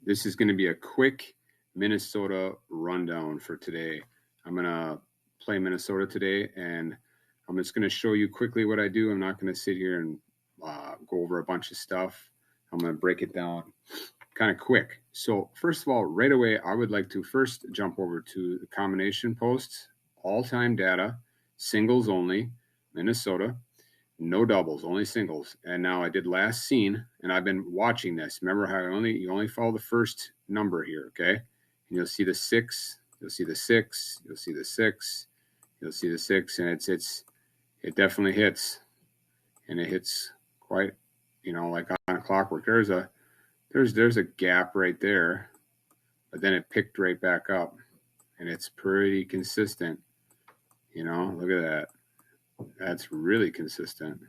This is going to be a quick Minnesota rundown for today. I'm going to play Minnesota today, and I'm just going to show you quickly what I do. I'm not going to sit here and go over a bunch of stuff. I'm going to break it down kind of quick. So first of all, right away, I would like to first jump over to the combination posts, all-time data, singles only, Minnesota. No doubles, only singles. And now I did last seen, and I've been watching this. Remember how you only follow the first number here, okay? And you'll see the 6, you'll see the 6, you'll see the 6, you'll see the 6, and it definitely hits, and it hits quite, like on clockwork. There's a gap right there, but then it picked right back up, and it's pretty consistent. Look at that. That's really consistent.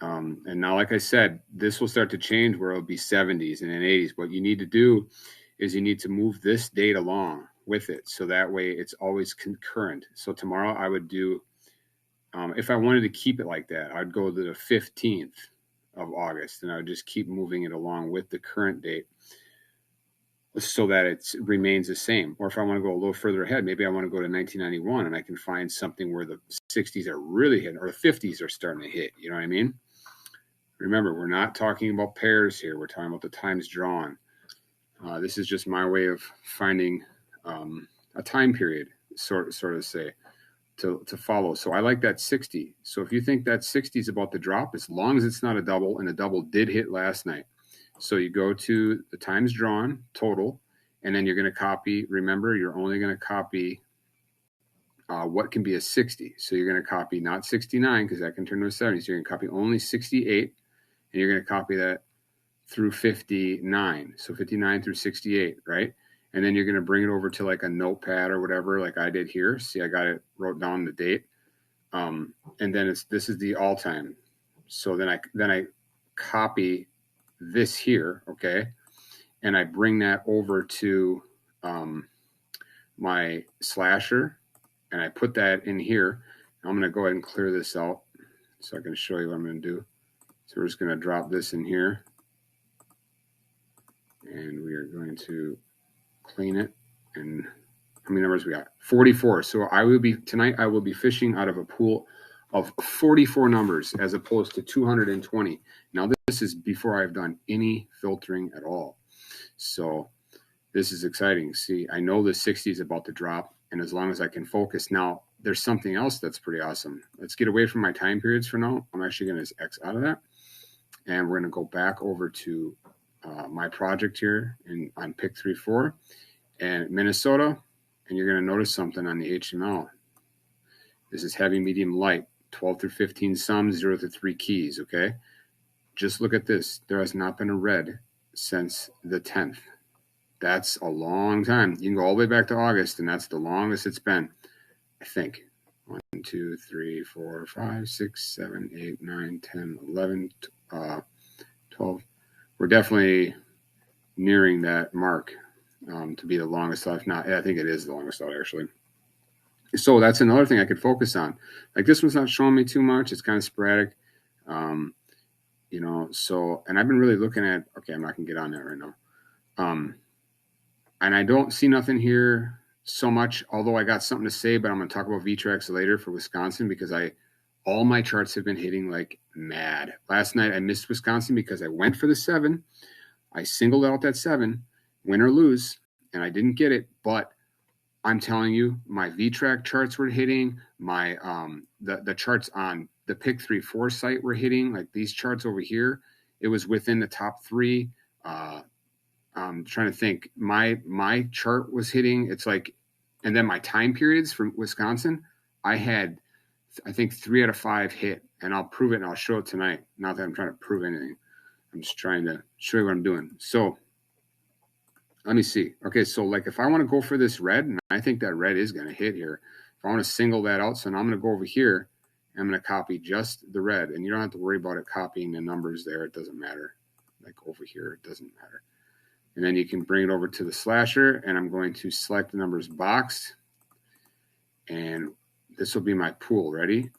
And now, like I said, this will start to change where it'll be 70s and then 80s. What you need to do is you need to move this date along with it. So that way it's always concurrent. So tomorrow I would do, if I wanted to keep it like that, I'd go to the 15th of August, and I would just keep moving it along with the current date so that it remains the same. Or if I want to go a little further ahead, maybe I want to go to 1991 and I can find something where the 60s are really hitting, or the 50s are starting to hit. You know what I mean? Remember, we're not talking about pairs here. We're talking about the times drawn. This is just my way of finding a time period, sort of say, to follow. So I like that 60. So if you think that 60 is about to drop, as long as it's not a double, and a double did hit last night. So you go to the times drawn total, and then you're going to copy. Remember, you're only going to copy what can be a 60. So you're going to copy not 69 because that can turn to a 70. So you're going to copy only 68, and you're going to copy that through 59. So 59 through 68, right? And then you're going to bring it over to like a notepad or whatever, like I did here. See, I got it, wrote down the date. And then this is the all time. So then I copy this here, okay, and I bring that over to my slasher, and I put that in here. I'm going to go ahead and clear this out so I can show you what I'm going to do. So we're just going to drop this in here, and we are going to clean it. And how many numbers we got? 44. So tonight I will be fishing out of a pool of 44 numbers as opposed to 220. Now this is before I've done any filtering at all. So this is exciting. See, I know the 60 is about to drop, and as long as I can focus. Now there's something else that's pretty awesome. Let's get away from my time periods for now. I'm actually going to X out of that, and we're going to go back over to my project here on pick 3-4 and Minnesota, and you're going to notice something on the HTML. This is heavy, medium, light. 12 through 15 sums, 0 to 3 keys, okay? Just look at this. There has not been a red since the 10th. That's a long time. You can go all the way back to August, and that's the longest it's been, I think. 1, 2, 3, 4, 5, 6, 7, 8, 9, 10, 11, 12. We're definitely nearing that mark to be the longest out. If not, I think it is the longest out, actually. So that's another thing I could focus on. Like this one's not showing me too much. It's kind of sporadic, so, and I've been really looking at, okay, I'm not going to get on that right now. And I don't see nothing here so much, although I got something to say, but I'm going to talk about VTRAX later for Wisconsin because all my charts have been hitting like mad. Last night I missed Wisconsin because I went for the 7. I singled out that 7, win or lose, and I didn't get it, but I'm telling you, my VTRAX charts were hitting. My the charts on the Pick 3-4 site were hitting. Like these charts over here, it was within the top 3. I'm trying to think. My chart was hitting. It's like, and then my time periods from Wisconsin, I had, I think 3 out of 5 hit, and I'll prove it and I'll show it tonight. Not that I'm trying to prove anything. I'm just trying to show you what I'm doing. So let me see. Okay, so like if I want to go for this red, and I think that red is going to hit here. If I want to single that out, so now I'm going to go over here, and I'm going to copy just the red. And you don't have to worry about it copying the numbers there. It doesn't matter. Like over here, it doesn't matter. And then you can bring it over to the slasher, and I'm going to select the numbers boxed. And this will be my pool. Ready?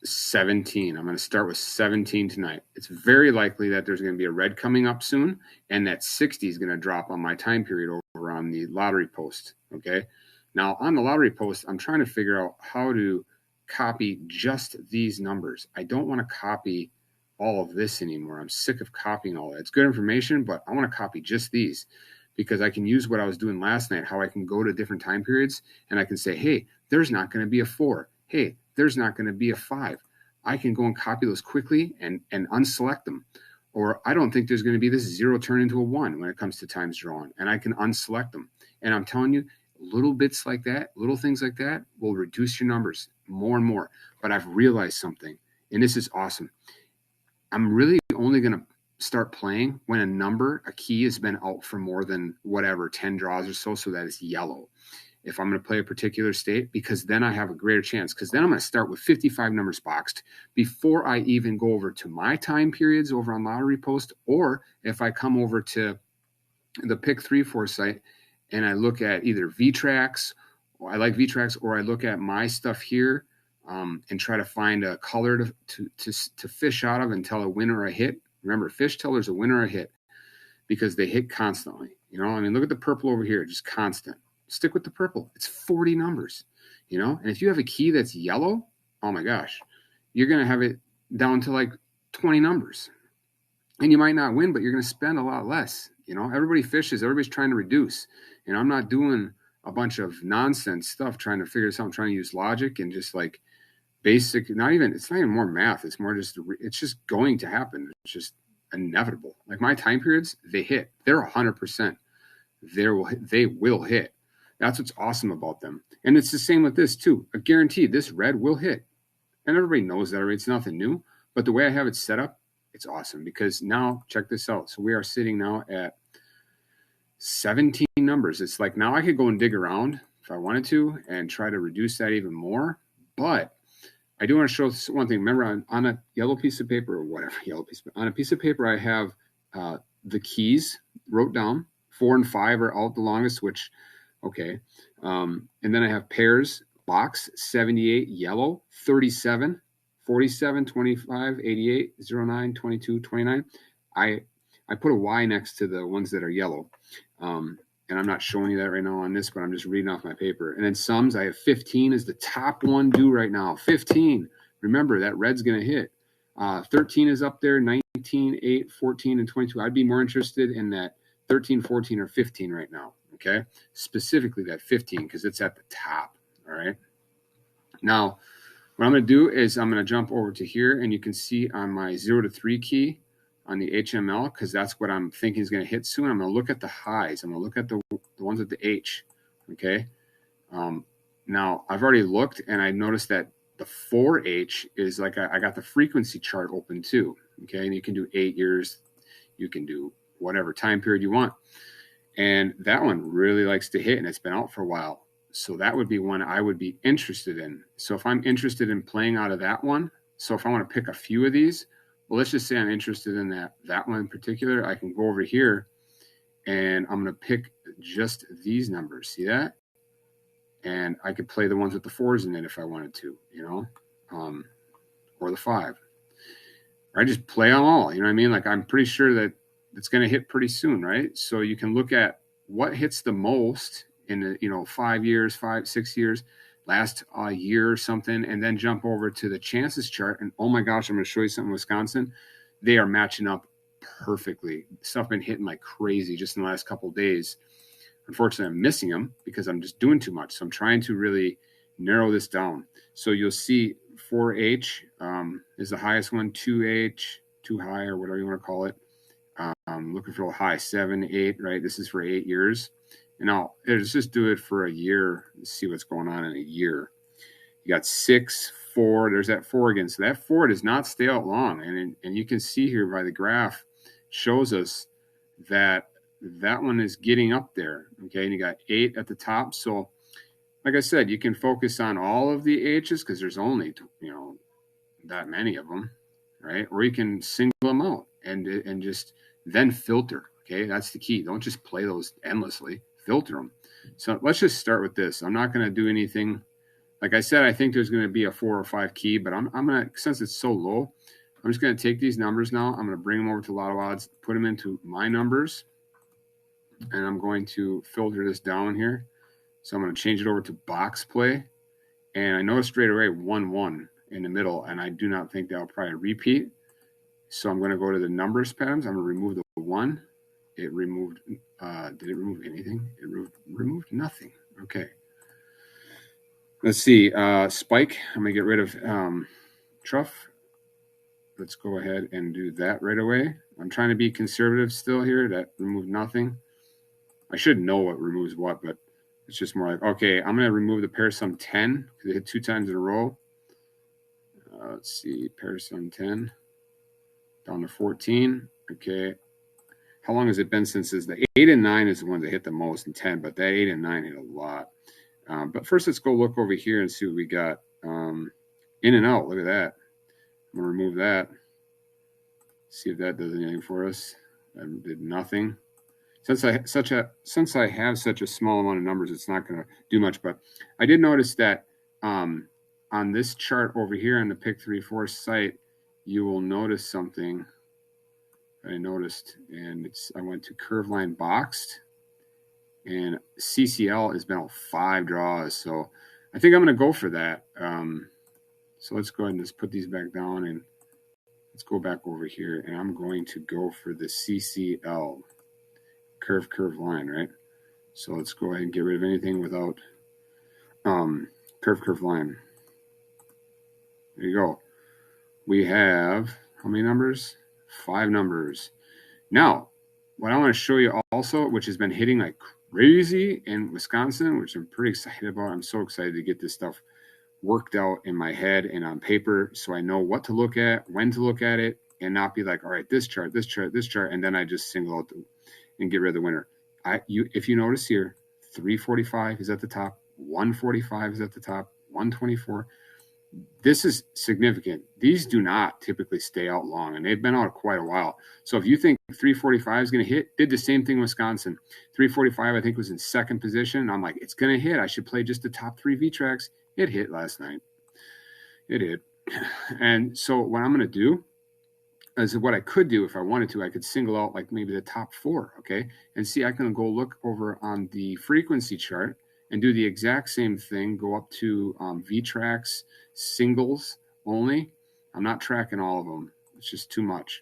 17. I'm going to start with 17 tonight. It's very likely that there's going to be a red coming up soon, and that 60 is going to drop on my time period over on the lottery post. Okay. Now, on the lottery post, I'm trying to figure out how to copy just these numbers. I don't want to copy all of this anymore. I'm sick of copying all that. It's good information, but I want to copy just these because I can use what I was doing last night, how I can go to different time periods and I can say, hey, there's not going to be a 4. Hey, there's not going to be a 5. I can go and copy those quickly and unselect them. Or I don't think there's going to be this 0 turn into a 1 when it comes to times drawn, and I can unselect them. And I'm telling you, little bits like that, little things like that will reduce your numbers more and more. But I've realized something, and this is awesome. I'm really only going to start playing when a key has been out for more than 10 draws or so that it's yellow. If I'm going to play a particular state, because then I have a greater chance, because then I'm going to start with 55 numbers boxed before I even go over to my time periods over on Lottery Post, or if I come over to the Pick 3-4 site and I look at either VTracks, or I like VTracks, or I look at my stuff here and try to find a color to fish out of and tell a win or a hit. Remember, fish tell there's a win or a hit because they hit constantly. Look at the purple over here, just constant. Stick with the purple. It's 40 numbers, and if you have a key that's yellow, oh my gosh, you're going to have it down to like 20 numbers, and you might not win, but you're going to spend a lot less. Everybody fishes, everybody's trying to reduce, and I'm not doing a bunch of nonsense stuff trying to figure this out. I'm trying to use logic and just like basic, it's not even more math. It's more just, it's just going to happen. It's just inevitable. Like my time periods, they hit. They're 100%. They will hit. That's what's awesome about them. And it's the same with this too. A guarantee this red will hit. And everybody knows that already. It's nothing new. But the way I have it set up, it's awesome because now check this out. So we are sitting now at 17 numbers. It's like now I could go and dig around if I wanted to and try to reduce that even more. But I do want to show one thing. Remember on a yellow piece of paper or whatever, on a piece of paper, I have the keys wrote down. 4 and 5 are out the longest, which, okay. And then I have pairs, box, 78, yellow, 37, 47, 25, 88, 09, 22, 29. I put a Y next to the ones that are yellow. And I'm not showing you that right now on this, but I'm just reading off my paper. And then sums, I have 15 is the top one due right now. 15. Remember, that red's going to hit. 13 is up there, 19, 8, 14, and 22. I'd be more interested in that 13, 14, or 15 right now, okay? Specifically that 15 because it's at the top, all right? Now, what I'm going to do is I'm going to jump over to here, and you can see on my 0 to 3 key, on the HML, because that's what I'm thinking is going to hit soon. I'm going to look at the highs. I'm going to look at the ones with the H, okay? Now, I've already looked, and I noticed that the 4H is like I got the frequency chart open too, okay? And you can do 8 years. You can do whatever time period you want. And that one really likes to hit, and it's been out for a while. So that would be one I would be interested in. So if I'm interested in playing out of that one, so if I want to pick a few of these, well, let's just say I'm interested in that one in particular. I can go over here and I'm going to pick just these numbers. See that? And I could play the ones with the 4s in it if I wanted to, or the 5. Or I just play them all. You know what I mean? Like I'm pretty sure that it's going to hit pretty soon, right? So you can look at what hits the most in the 5 years, 6 years. Last year or something, and then jump over to the chances chart. And oh my gosh, I'm going to show you something in Wisconsin. They are matching up perfectly. Stuff been hitting like crazy just in the last couple of days. Unfortunately, I'm missing them because I'm just doing too much. So I'm trying to really narrow this down. So you'll see 4H is the highest one, 2H, too high or whatever you want to call it. Looking for a high, 7, 8, right? This is for 8 years. And let's just do it for a year. Let's see what's going on in a year. You got 6, 4. There's that 4 again. So that 4 does not stay out long. And you can see here by the graph shows us that one is getting up there. Okay, and you got 8 at the top. So like I said, you can focus on all of the H's because there's only that many of them, right? Or you can single them out and just then filter. Okay, that's the key. Don't just play those endlessly. Filter them. So let's just start with this. I'm not going to do anything like I said, I think there's going to be a 4 or 5 key, but I'm going to, since it's so low, I'm just going to take these numbers now. I'm going to bring them over to Lotto Odds, put them into my numbers, and I'm going to filter this down here. So I'm going to change it over to box play. And I noticed straight away 1-1 in the middle, and I do not think that'll probably repeat. So I'm going to go to the numbers patterns. I'm going to remove the 1. It removed, did it remove anything? It removed nothing. Okay. Let's see, spike. I'm going to get rid of truff. Let's go ahead and do that right away. I'm trying to be conservative still here. That removed nothing. I should know what removes what, but it's just more like, okay, I'm going to remove the pair sum 10 because it hit 2 times in a row. Let's see, pair sum 10 down to 14. Okay. How long has it been since this? The 8 and 9 is the one that hit the most, and 10, but that 8 and 9 hit a lot. But first, let's go look over here and see what we got. In and out, look at that. I'm going to remove that. See if that does anything for us. That did nothing. Since I have such a small amount of numbers, it's not going to do much. But I did notice that on this chart over here on the Pick 3-4 site, you will notice something I noticed, and I went to curve line boxed, and CCL has been on 5 draws. So I think I'm going to go for that. So let's go ahead and just put these back down, and let's go back over here, and I'm going to go for the CCL. Curve line, right? So let's go ahead and get rid of anything without curve line. There you go. We have how many numbers? 5 numbers. Now, what I want to show you also, which has been hitting like crazy in Wisconsin, which I'm pretty excited about. I'm so excited to get this stuff worked out in my head and on paper so I know what to look at, when to look at it, and not be like, all right, this chart, and then I just single out and get rid of the winner. If you notice here, 345 is at the top, 145 is at the top, 124. This is significant. These do not typically stay out long, and they've been out quite a while. So if you think 345 is going to hit, did the same thing in Wisconsin. 345, I think, was in second position. I'm like, it's going to hit. I should play just the top 3 V-Tracks. It hit last night. It hit. And so what I'm going to do is what I could do if I wanted to, I could single out like maybe the top 4, okay? And see, I can go look over on the frequency chart and do the exact same thing, go up to V-Tracks, singles only. I'm not tracking all of them. It's just too much.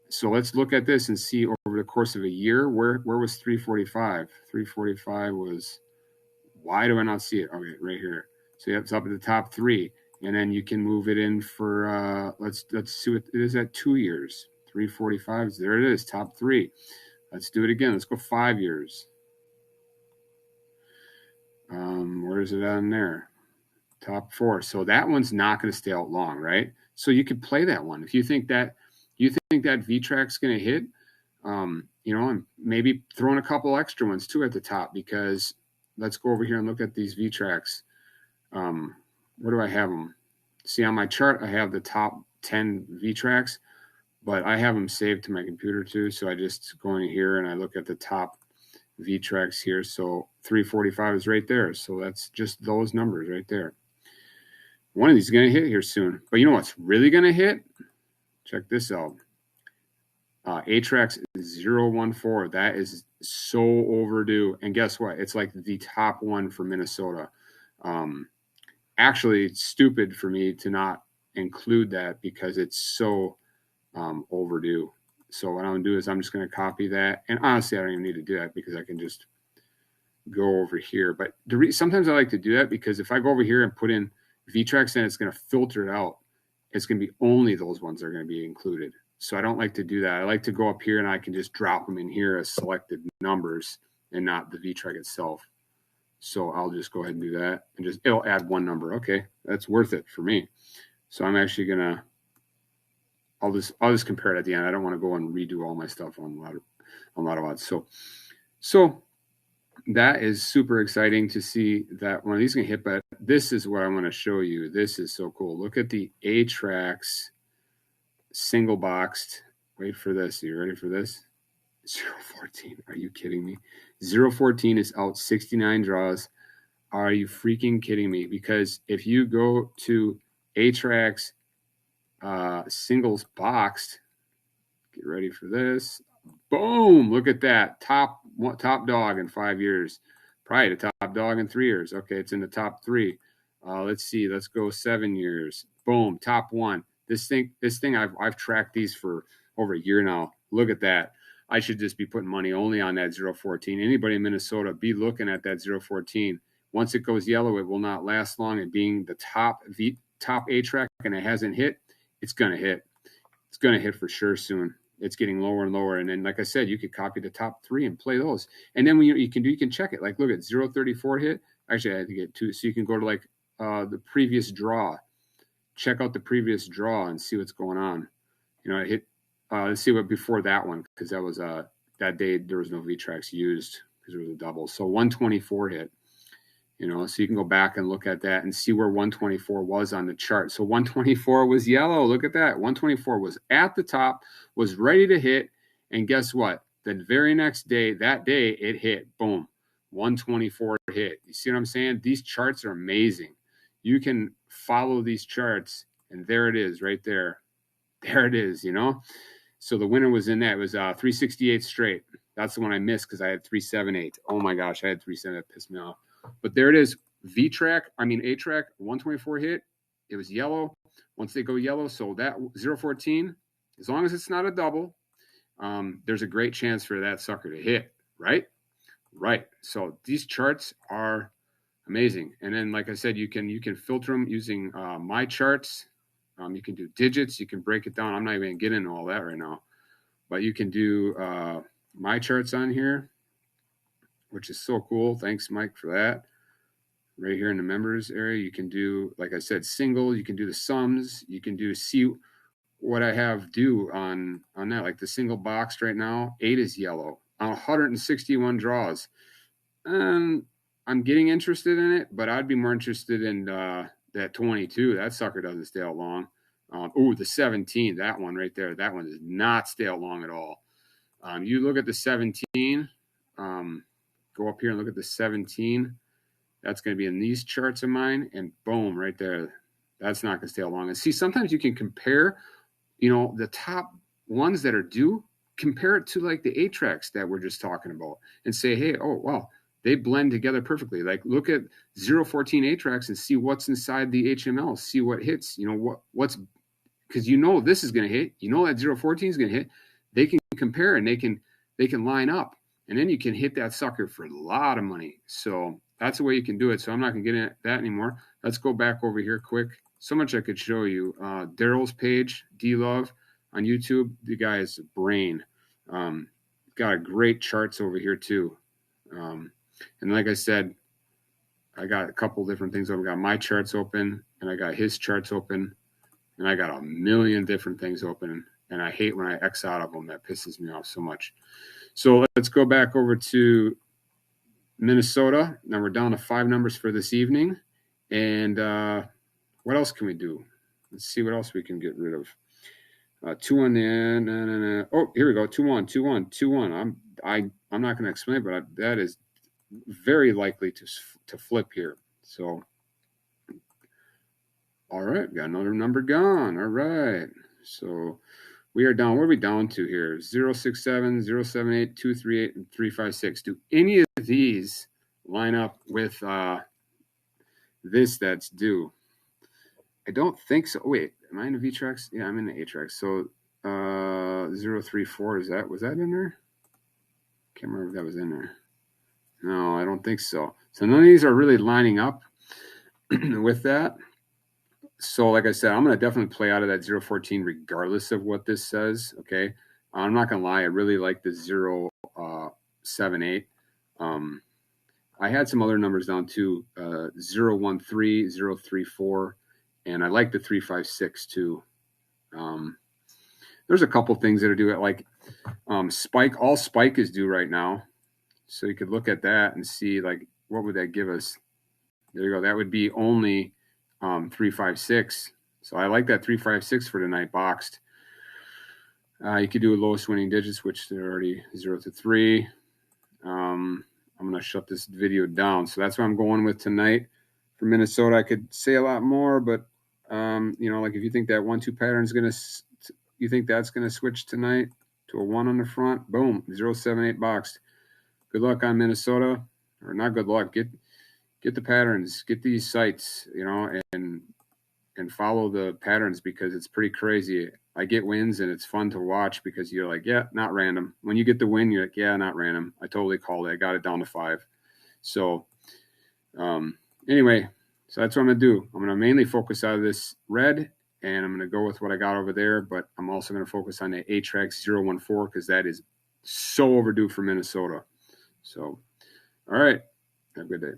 So let's look at this and see over the course of a year, where was 345? 345 was, why do I not see it? Okay, right here. So it's up at the top 3. And then you can move it in for, let's see what it is at 2 years. 345, there it is, top 3. Let's do it again. Let's go 5 years. Where is it on there? Top 4. So that one's not going to stay out long, right? So you could play that one. If you think that V-Track's going to hit, and maybe throwing a couple extra ones too at the top, because let's go over here and look at these V-Tracks. Where do I have them? See, on my chart, I have the top 10 V-Tracks, but I have them saved to my computer too. So I just go in here and I look at the top V-Tracks here. So 345 is right there. So that's just those numbers right there. One of these is going to hit here soon. But you know what's really going to hit? Check this out. A-Tracks 014. That is so overdue. And guess what? It's like the top one for Minnesota. Actually, it's stupid for me to not include that because it's so overdue. So what I'm going to do is I'm just going to copy that. And honestly, I don't even need to do that because I can just go over here. But sometimes I like to do that because if I go over here and put in V-Tracks, then it's going to filter it out. It's going to be only those ones that are going to be included. So I don't like to do that. I like to go up here and I can just drop them in here as selected numbers and not the V-Track itself. So I'll just go ahead and do that and it'll add one number. Okay, that's worth it for me. So I'm actually gonna, I'll just compare it at the end. I don't want to go and redo all my stuff on Lotto Odds. So that is super exciting to see that one of these can hit. But this is what I want to show you. This is so cool. Look at the A-Tracks single boxed. Wait for this. Are you ready for this? 014. Are you kidding me? 014 is out 69 draws. Are you freaking kidding me? Because if you go to A-Track's singles boxed, get ready for this. Boom! Look at that. Top dog in 5 years. Probably the top dog in 3 years. Okay, it's in the top 3. Let's see. Let's go 7 years. Boom! Top 1. This thing. I've tracked these for over a year now. Look at that. I should just be putting money only on that 014. Anybody in Minnesota, be looking at that 014. Once it goes yellow, it will not last long. And being the top A-Track and it hasn't hit, it's gonna hit. It's gonna hit for sure soon. It's getting lower and lower. And then, like I said, you could copy the top 3 and play those. And then when you can check it. Like, look at 034 hit. Actually, I had to get 2. So you can go to like the previous draw. Check out the previous draw and see what's going on. You know, it hit. Let's see what before that one, because that was that day there was no V-Tracks used because there was a double. So 124 hit. You know, so you can go back and look at that and see where 124 was on the chart. So 124 was yellow. Look at that. 124 was at the top, was ready to hit. And guess what? The very next day, that day, it hit. Boom. 124 hit. You see what I'm saying? These charts are amazing. You can follow these charts, and there it is right there. There it is, you know? So the winner was in that. It was 368 straight. That's the one I missed because I had 378. Oh, my gosh. I had 378. That pissed me off. But there it is. A-Track, 124 hit. It was yellow. Once they go yellow, so that 014, as long as it's not a double, there's a great chance for that sucker to hit, right? Right. So these charts are amazing. And then, like I said, you can filter them using my charts. You can do digits. You can break it down. I'm not even going to get into all that right now. But you can do my charts on here, which is so cool. Thanks, Mike, for that. Right here in the members area, you can do, like I said, single. You can do the sums. You can see what I have due on that. Like the single box right now, 8 is yellow on 161 draws. I'm getting interested in it, but I'd be more interested in that 22. That sucker doesn't stay out long. The 17, that one right there, that one does not stay out long at all. You look at the 17. Go up here and look at the 17. That's going to be in these charts of mine, and boom, right there. That's not going to stay out long. And see, sometimes you can compare, you know, the top ones that are due, compare it to like the A-Tracks that we're just talking about and say, hey, oh, wow, they blend together perfectly. Like look at 014 A-Tracks and see what's inside the HML, see what hits, you know, what's, because you know this is going to hit, you know that 014 is going to hit. They can compare and they can line up. And then you can hit that sucker for a lot of money. So that's the way you can do it. So I'm not going to get into that anymore. Let's go back over here quick. So much I could show you. Daryl's page, D-Love on YouTube. The guy is a brain. Got a great charts over here too. And like I said, I got a couple different things over. I got my charts open, and I got his charts open, and I got a million different things open. And I hate when I X out of them. That pisses me off so much. So let's go back over to Minnesota. Now we're down to 5 numbers for this evening. And what else can we do? Let's see what else we can get rid of. 2-1 in. Oh, here we go. 2-1, 2-1, 2-1. I'm not going to explain, but that is very likely to flip here. So, all right, got another number gone. All right. So we are down. What are we down to here? 067, 078, 238, and 356. Do any of these line up with this that's due? I don't think so. Oh, wait, am I in the V-Tracks? Yeah, I'm in the A-Tracks. So 034, was that in there? Can't remember if that was in there. No, I don't think so. So none of these are really lining up with that. So like I said, I'm going to definitely play out of that 014 regardless of what this says, okay? I'm not going to lie. I really like the 078. I had some other numbers down too, 013, 034, and I like the 356 too. There's a couple things that are due at like Spike. All Spike is due right now. So you could look at that and see like what would that give us? There you go. That would be only 356. So I like that 356 for tonight boxed. You could do a lowest winning digits, which they're already 0 to 3. I'm going to shut this video down. So that's what I'm going with tonight for Minnesota. I could say a lot more, but like if you think that 1-2 pattern is going to, you think that's going to switch tonight to a 1 on the front, boom, 078 boxed. Good luck on Minnesota, or not good luck. Get the patterns, get these sites, and follow the patterns because it's pretty crazy. I get wins and it's fun to watch because you're like, yeah, not random. When you get the win, you're like, yeah, not random. I totally called it. I got it down to 5. So anyway, so that's what I'm going to do. I'm going to mainly focus out of this red, and I'm going to go with what I got over there, but I'm also going to focus on the Atrax 014 because that is so overdue for Minnesota. So, all right. Have a good day.